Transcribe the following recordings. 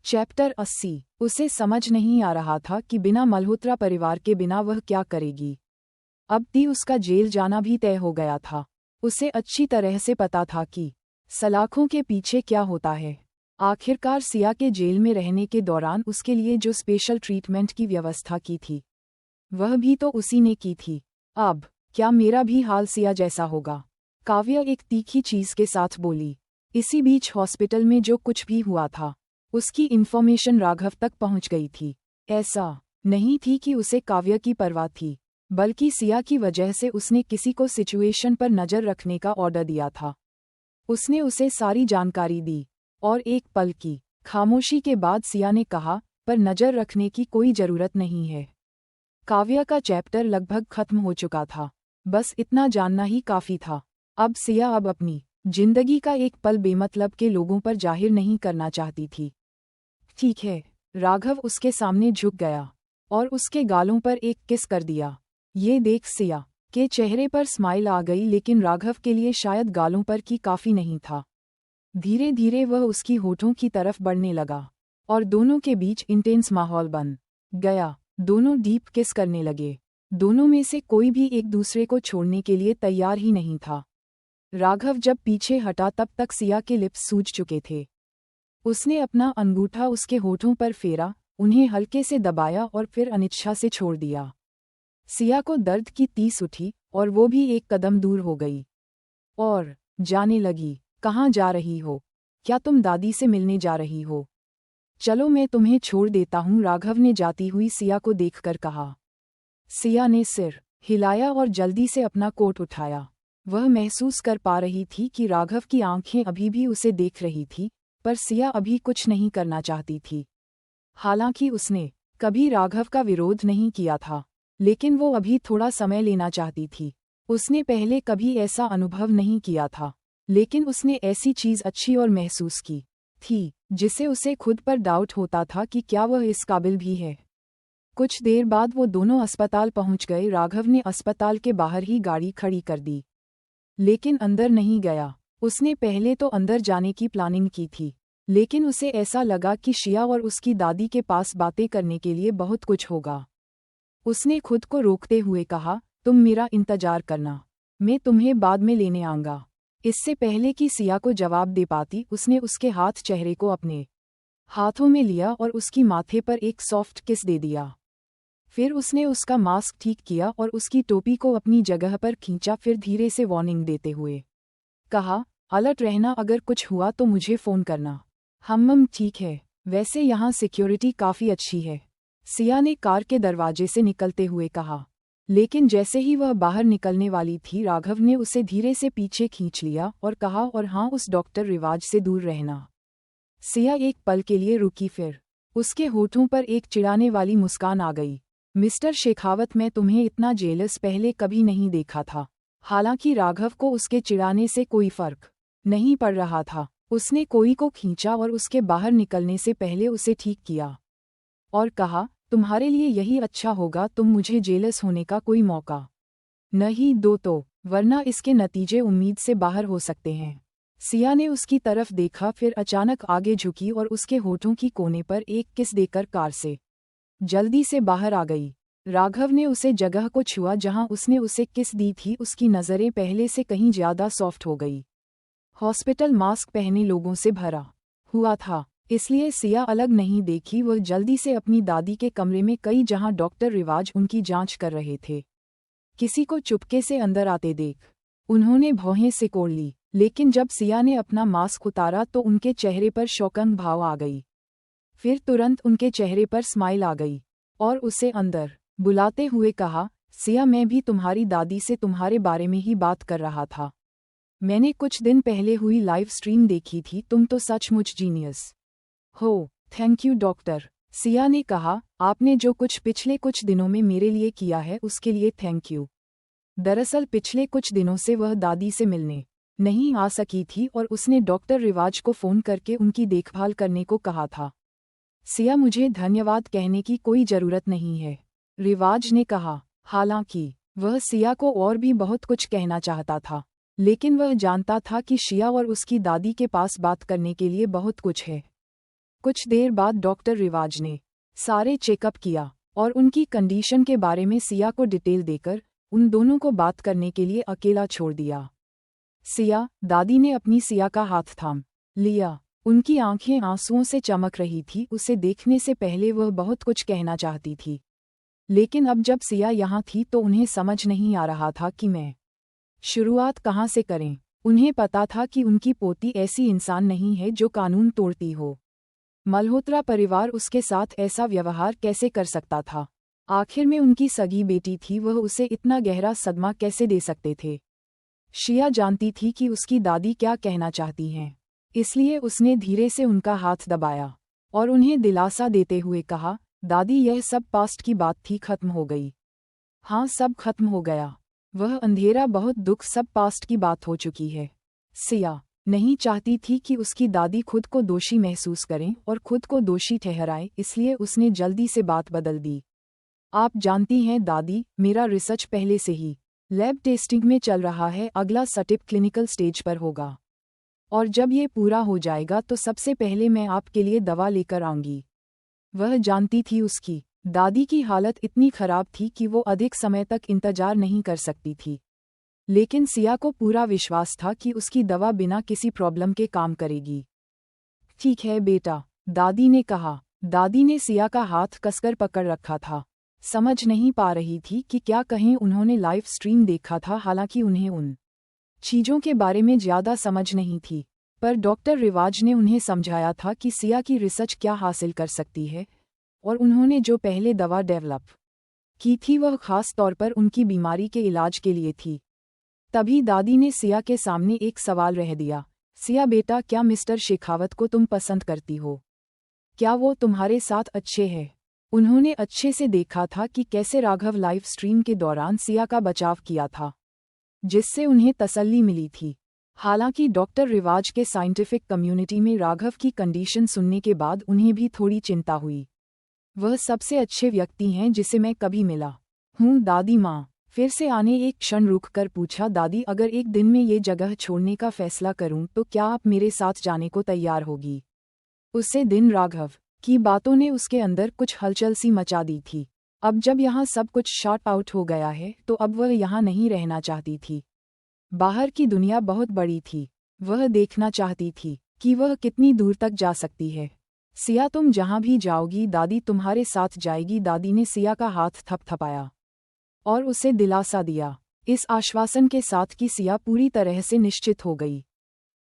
Chapter 80। उसे समझ नहीं आ रहा था कि बिना मल्होत्रा परिवार के बिना वह क्या करेगी। अब ती उसका जेल जाना भी तय हो गया था। उसे अच्छी तरह से पता था कि सलाखों के पीछे क्या होता है। आखिरकार सिया के जेल में रहने के दौरान उसके लिए जो स्पेशल ट्रीटमेंट की व्यवस्था की थी वह भी तो उसी ने की थी। अब क्या मेरा भी हाल सिया जैसा होगा? काव्या एक तीखी चीज के साथ बोली। इसी बीच हॉस्पिटल में जो कुछ भी हुआ था उसकी इन्फॉर्मेशन राघव तक पहुंच गई थी। ऐसा नहीं थी कि उसे काव्य की परवाह थी, बल्कि सिया की वजह से उसने किसी को सिचुएशन पर नजर रखने का ऑर्डर दिया था। उसने उसे सारी जानकारी दी और एक पल की खामोशी के बाद सिया ने कहा, पर नजर रखने की कोई जरूरत नहीं है। काव्य का चैप्टर लगभग खत्म हो चुका था, बस इतना जानना ही काफी था। अब सिया अपनी जिंदगी का एक पल बेमतलब के लोगों पर जाहिर नहीं करना चाहती थी। ठीक है, राघव उसके सामने झुक गया और उसके गालों पर एक किस कर दिया। ये देख सिया के चेहरे पर स्माइल आ गई, लेकिन राघव के लिए शायद गालों पर की काफी नहीं था। धीरे धीरे वह उसकी होठों की तरफ बढ़ने लगा और दोनों के बीच इंटेंस माहौल बन गया। दोनों डीप किस करने लगे। दोनों में से कोई भी एक दूसरे को छोड़ने के लिए तैयार ही नहीं था। राघव जब पीछे हटा तब तक सिया के लिप्स सूज चुके थे। उसने अपना अंगूठा उसके होठों पर फेरा, उन्हें हल्के से दबाया और फिर अनिच्छा से छोड़ दिया। सिया को दर्द की तीस उठी और वो भी एक कदम दूर हो गई और जाने लगी। कहाँ जा रही हो? क्या तुम दादी से मिलने जा रही हो? चलो मैं तुम्हें छोड़ देता हूँ, राघव ने जाती हुई सिया को देखकर कहा। सिया ने सिर हिलाया और जल्दी से अपना कोट उठाया। वह महसूस कर पा रही थी कि राघव की आंखें अभी भी उसे देख रही थी, पर सिया अभी कुछ नहीं करना चाहती थी। हालांकि उसने कभी राघव का विरोध नहीं किया था, लेकिन वो अभी थोड़ा समय लेना चाहती थी। उसने पहले कभी ऐसा अनुभव नहीं किया था, लेकिन उसने ऐसी चीज अच्छी और महसूस की थी जिसे उसे खुद पर डाउट होता था कि क्या वह इस काबिल भी है। कुछ देर बाद वो दोनों अस्पताल पहुंच गए। राघव ने अस्पताल के बाहर ही गाड़ी खड़ी कर दी, लेकिन अंदर नहीं गया। उसने पहले तो अंदर जाने की प्लानिंग की थी, लेकिन उसे ऐसा लगा कि शिया और उसकी दादी के पास बातें करने के लिए बहुत कुछ होगा। उसने खुद को रोकते हुए कहा, तुम मेरा इंतजार करना, मैं तुम्हें बाद में लेने आऊंगा। इससे पहले कि सिया को जवाब दे पाती, उसने उसके हाथ चेहरे को अपने हाथों में लिया और उसकी माथे पर एक सॉफ्ट किस दे दिया। फिर उसने उसका मास्क ठीक किया और उसकी टोपी को अपनी जगह पर खींचा। फिर धीरे से वार्निंग देते हुए कहा, अलर्ट रहना, अगर कुछ हुआ तो मुझे फ़ोन करना। ठीक है, वैसे यहाँ सिक्योरिटी काफ़ी अच्छी है, सिया ने कार के दरवाजे से निकलते हुए कहा। लेकिन जैसे ही वह बाहर निकलने वाली थी, राघव ने उसे धीरे से पीछे खींच लिया और कहा, और हाँ, उस डॉक्टर रिवाज से दूर रहना। सिया एक पल के लिए रुकी, फिर उसके होठों पर एक चिढ़ाने वाली मुस्कान आ गई। मिस्टर शेखावत, मैं तुम्हें इतना जेलस पहले कभी नहीं देखा था। हालांकि राघव को उसके चिढ़ाने से कोई फर्क नहीं पड़ रहा था। उसने कोई को खींचा और उसके बाहर निकलने से पहले उसे ठीक किया और कहा, तुम्हारे लिए यही अच्छा होगा, तुम मुझे जेलस होने का कोई मौका नहीं दो तो, वरना इसके नतीजे उम्मीद से बाहर हो सकते हैं। सिया ने उसकी तरफ देखा, फिर अचानक आगे झुकी और उसके होठों की कोने पर एक किस देकर कार से जल्दी से बाहर आ गई। राघव ने उसे जगह को छुआ जहां उसने उसे किस दी थी। उसकी नज़रें पहले से कहीं ज्यादा सॉफ्ट हो गई। हॉस्पिटल मास्क पहने लोगों से भरा हुआ था, इसलिए सिया अलग नहीं देखी। वह जल्दी से अपनी दादी के कमरे में गई जहां डॉक्टर रिवाज उनकी जांच कर रहे थे। किसी को चुपके से अंदर आते देख उन्होंने भौहें सिकोड़ ली, लेकिन जब सिया ने अपना मास्क उतारा तो उनके चेहरे पर शौकन भाव आ गई। फिर तुरंत उनके चेहरे पर स्माइल आ गई और उसे अंदर बुलाते हुए कहा, सिया, मैं भी तुम्हारी दादी से तुम्हारे बारे में ही बात कर रहा था। मैंने कुछ दिन पहले हुई लाइव स्ट्रीम देखी थी, तुम तो सचमुच जीनियस हो। थैंक यू डॉक्टर, सिया ने कहा, आपने जो कुछ पिछले कुछ दिनों में मेरे लिए किया है उसके लिए थैंक यू। दरअसल पिछले कुछ दिनों से वह दादी से मिलने नहीं आ सकी थी और उसने डॉक्टर रिवाज को फ़ोन करके उनकी देखभाल करने को कहा था। सिया, मुझे धन्यवाद कहने की कोई ज़रूरत नहीं है, रिवाज ने कहा। हालांकि वह सिया को और भी बहुत कुछ कहना चाहता था, लेकिन वह जानता था कि शिया और उसकी दादी के पास बात करने के लिए बहुत कुछ है। कुछ देर बाद डॉक्टर रिवाज ने सारे चेकअप किया और उनकी कंडीशन के बारे में सिया को डिटेल देकर उन दोनों को बात करने के लिए अकेला छोड़ दिया। सिया, दादी ने अपनी सिया का हाथ थाम लिया। उनकी आंखें आंसुओं से चमक रही थी। उसे देखने से पहले वह बहुत कुछ कहना चाहती थी, लेकिन अब जब सिया यहाँ थी तो उन्हें समझ नहीं आ रहा था कि मैं शुरुआत कहाँ से करें। उन्हें पता था कि उनकी पोती ऐसी इंसान नहीं है जो कानून तोड़ती हो। मल्होत्रा परिवार उसके साथ ऐसा व्यवहार कैसे कर सकता था? आखिर में उनकी सगी बेटी थी, वह उसे इतना गहरा सदमा कैसे दे सकते थे? शिया जानती थी कि उसकी दादी क्या कहना चाहती हैं, इसलिए उसने धीरे से उनका हाथ दबाया और उन्हें दिलासा देते हुए कहा, दादी यह सब पास्ट की बात थी, खत्म हो गई। हाँ, सब खत्म हो गया। वह अंधेरा, बहुत दुख, सब पास्ट की बात हो चुकी है। सिया नहीं चाहती थी कि उसकी दादी खुद को दोषी महसूस करें और खुद को दोषी ठहराए, इसलिए उसने जल्दी से बात बदल दी। आप जानती हैं दादी, मेरा रिसर्च पहले से ही लैब टेस्टिंग में चल रहा है। अगला स्टेप क्लिनिकल स्टेज पर होगा और जब ये पूरा हो जाएगा तो सबसे पहले मैं आपके लिए दवा लेकर आऊंगी। वह जानती थी उसकी दादी की हालत इतनी खराब थी कि वो अधिक समय तक इंतजार नहीं कर सकती थी, लेकिन सिया को पूरा विश्वास था कि उसकी दवा बिना किसी प्रॉब्लम के काम करेगी। ठीक है बेटा, दादी ने कहा। दादी ने सिया का हाथ कसकर पकड़ रखा था। समझ नहीं पा रही थी कि क्या कहें। उन्होंने लाइव स्ट्रीम देखा था, हालांकि उन्हें उन चीज़ों के बारे में ज़्यादा समझ नहीं थी, पर डॉक्टर रिवाज ने उन्हें समझाया था कि सिया की रिसर्च क्या हासिल कर सकती है, और उन्होंने जो पहले दवा डेवलप की थी वह खास तौर पर उनकी बीमारी के इलाज के लिए थी। तभी दादी ने सिया के सामने एक सवाल रह दिया, सिया बेटा, क्या मिस्टर शेखावत को तुम पसंद करती हो? क्या वो तुम्हारे साथ अच्छे हैं? उन्होंने अच्छे से देखा था कि कैसे राघव लाइव स्ट्रीम के दौरान सिया का बचाव किया था, जिससे उन्हें तसल्ली मिली थी। हालांकि डॉक्टर रिवाज के साइंटिफिक कम्युनिटी में राघव की कंडीशन सुनने के बाद उन्हें भी थोड़ी चिंता हुई। वह सबसे अच्छे व्यक्ति हैं जिसे मैं कभी मिला हूँ। दादी माँ फिर से आने एक क्षण रुक कर पूछा, दादी अगर एक दिन में ये जगह छोड़ने का फैसला करूं तो क्या आप मेरे साथ जाने को तैयार होगी? उसे दिन राघव की बातों ने उसके अंदर कुछ हलचल सी मचा दी थी। अब जब यहाँ सब कुछ शॉर्ट आउट हो गया है तो अब वह यहाँ नहीं रहना चाहती थी। बाहर की दुनिया बहुत बड़ी थी। वह देखना चाहती थी कि वह कितनी दूर तक जा सकती है। सिया, तुम जहाँ भी जाओगी दादी तुम्हारे साथ जाएगी। दादी ने सिया का हाथ थपथपाया और उसे दिलासा दिया, इस आश्वासन के साथ कि सिया पूरी तरह से निश्चित हो गई।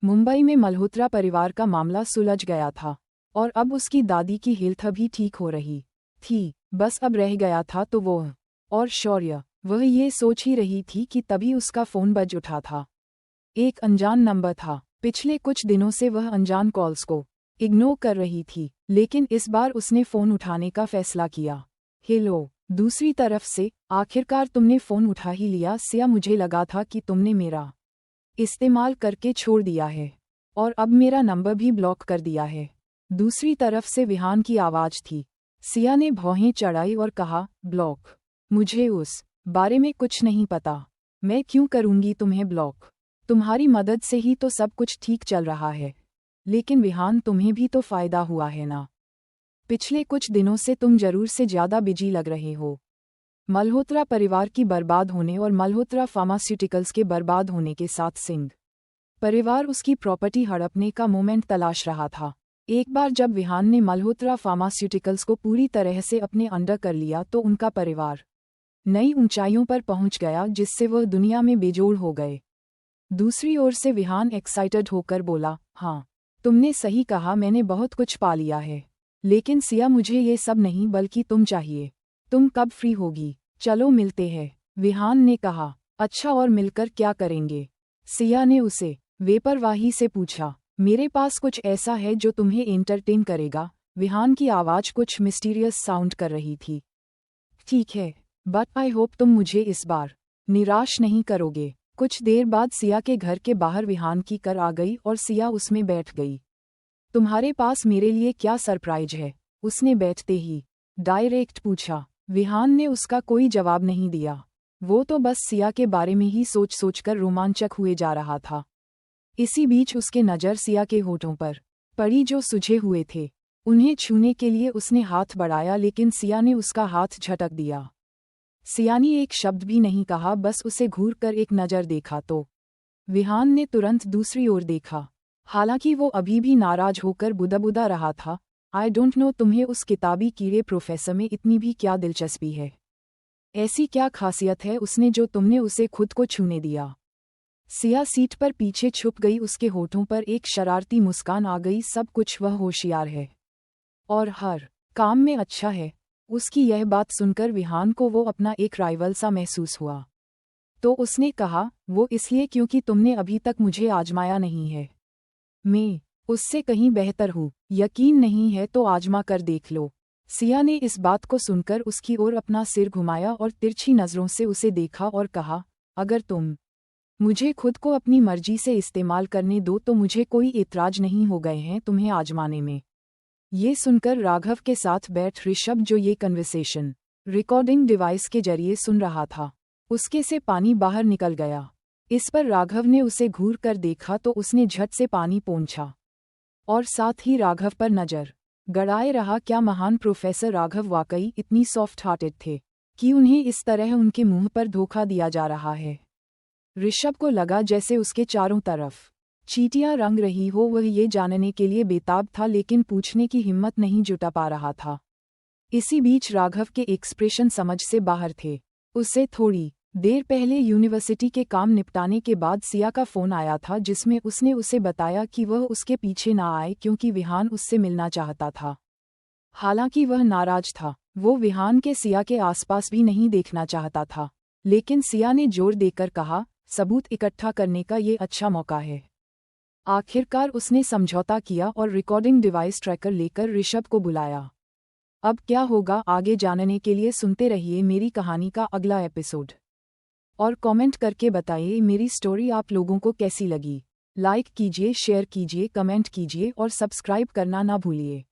मुंबई में मल्होत्रा परिवार का मामला सुलझ गया था और अब उसकी दादी की हेल्थ भी ठीक हो रही थी। बस अब रह गया था तो वो और शौर्य। वह ये सोच ही रही थी कि तभी उसका फ़ोन बज उठा था। एक अनजान नंबर था। पिछले कुछ दिनों से वह अनजान कॉल्स को इग्नोर कर रही थी, लेकिन इस बार उसने फ़ोन उठाने का फैसला किया। हेलो, दूसरी तरफ से, आखिरकार तुमने फ़ोन उठा ही लिया। सिया, मुझे लगा था कि तुमने मेरा इस्तेमाल करके छोड़ दिया है और अब मेरा नंबर भी ब्लॉक कर दिया है। दूसरी तरफ से विहान की आवाज़ थी। सिया ने भौहें चढ़ाई और कहा, ब्लॉक? मुझे उस बारे में कुछ नहीं पता। मैं क्यों करूँगी तुम्हें ब्लॉक? तुम्हारी मदद से ही तो सब कुछ ठीक चल रहा है। लेकिन विहान, तुम्हें भी तो फ़ायदा हुआ है ना? पिछले कुछ दिनों से तुम जरूर से ज़्यादा बिजी लग रहे हो। मल्होत्रा परिवार की बर्बाद होने और मल्होत्रा फार्मास्यूटिकल्स के बर्बाद होने के साथ सिंह परिवार उसकी प्रॉपर्टी हड़पने का मोमेंट तलाश रहा था। एक बार जब विहान ने मल्होत्रा फार्मास्यूटिकल्स को पूरी तरह से अपने अंडर कर लिया तो उनका परिवार नई ऊंचाइयों पर पहुंच गया, जिससे वह दुनिया में बेजोड़ हो गए। दूसरी ओर से विहान एक्साइटेड होकर बोला, हाँ, तुमने सही कहा, मैंने बहुत कुछ पा लिया है। लेकिन सिया, मुझे ये सब नहीं बल्कि तुम चाहिए। तुम कब फ्री होगी? चलो मिलते हैं, विहान ने कहा। अच्छा, और मिलकर क्या करेंगे? सिया ने उसे बेपरवाही से पूछा। मेरे पास कुछ ऐसा है जो तुम्हें एंटरटेन करेगा। विहान की आवाज़ कुछ मिस्टीरियस साउंड कर रही थी। ठीक है, बट आई होप तुम मुझे इस बार निराश नहीं करोगे। कुछ देर बाद सिया के घर के बाहर विहान की कार आ गई और सिया उसमें बैठ गई। तुम्हारे पास मेरे लिए क्या सरप्राइज है? उसने बैठते ही डायरेक्ट पूछा। विहान ने उसका कोई जवाब नहीं दिया। वो तो बस सिया के बारे में ही सोच सोचकर रोमांचक हुए जा रहा था। इसी बीच उसके नज़र सिया के होठों पर पड़ी जो सुझे हुए थे। उन्हें छूने के लिए उसने हाथ बढ़ाया लेकिन सिया ने उसका हाथ झटक दिया। सिया ने एक शब्द भी नहीं कहा, बस उसे घूर कर एक नज़र देखा तो विहान ने तुरंत दूसरी ओर देखा। हालांकि वो अभी भी नाराज होकर बुदबुदा रहा था। आई डोंट नो, तुम्हें उस किताबी कीड़े प्रोफेसर में इतनी भी क्या दिलचस्पी है? ऐसी क्या खासियत है उसने जो तुमने उसे खुद को छूने दिया? सिया सीट पर पीछे छुप गई, उसके होठों पर एक शरारती मुस्कान आ गई। सब कुछ वह होशियार है और हर काम में अच्छा है। उसकी यह बात सुनकर विहान को वो अपना एक राइवल सा महसूस हुआ। तो उसने कहा, वो इसलिए क्योंकि तुमने अभी तक मुझे आजमाया नहीं है। मैं उससे कहीं बेहतर हूँ। यकीन नहीं है तो आजमा कर देख लो। सिया ने इस बात को सुनकर उसकी ओर अपना सिर घुमाया और तिरछी नज़रों से उसे देखा और कहा, अगर तुम मुझे खुद को अपनी मर्जी से इस्तेमाल करने दो तो मुझे कोई एतराज नहीं हो गए हैं तुम्हें आजमाने में। ये सुनकर राघव के साथ बैठ ऋषभ, जो ये कन्वर्सेशन रिकॉर्डिंग डिवाइस के जरिए सुन रहा था, उसके से पानी बाहर निकल गया। इस पर राघव ने उसे घूर कर देखा तो उसने झट से पानी पोंछा और साथ ही राघव पर नज़र गड़ाए रहा। क्या महान प्रोफेसर राघव वाकई इतनी सॉफ्ट हार्टेड थे कि उन्हें इस तरह उनके मुंह पर धोखा दिया जा रहा है? ऋषभ को लगा जैसे उसके चारों तरफ चींटियां रंग रही हो। वह ये जानने के लिए बेताब था लेकिन पूछने की हिम्मत नहीं जुटा पा रहा था। इसी बीच राघव के एक्सप्रेशन समझ से बाहर थे। उससे थोड़ी देर पहले यूनिवर्सिटी के काम निपटाने के बाद सिया का फ़ोन आया था जिसमें उसने उसे बताया कि वह उसके पीछे ना आए क्योंकि विहान उससे मिलना चाहता था। हालांकि वह नाराज था। वो विहान के सिया के आसपास भी नहीं देखना चाहता था। लेकिन सिया ने जोर देकर कहा, सबूत इकट्ठा करने का ये अच्छा मौका है। आखिरकार उसने समझौता किया और रिकॉर्डिंग डिवाइस ट्रैकर लेकर ऋषभ को बुलाया। अब क्या होगा आगे जानने के लिए सुनते रहिए मेरी कहानी का अगला एपिसोड। और कमेंट करके बताइए मेरी स्टोरी आप लोगों को कैसी लगी। लाइक कीजिए, शेयर कीजिए, कमेंट कीजिए और सब्सक्राइब करना ना भूलिए।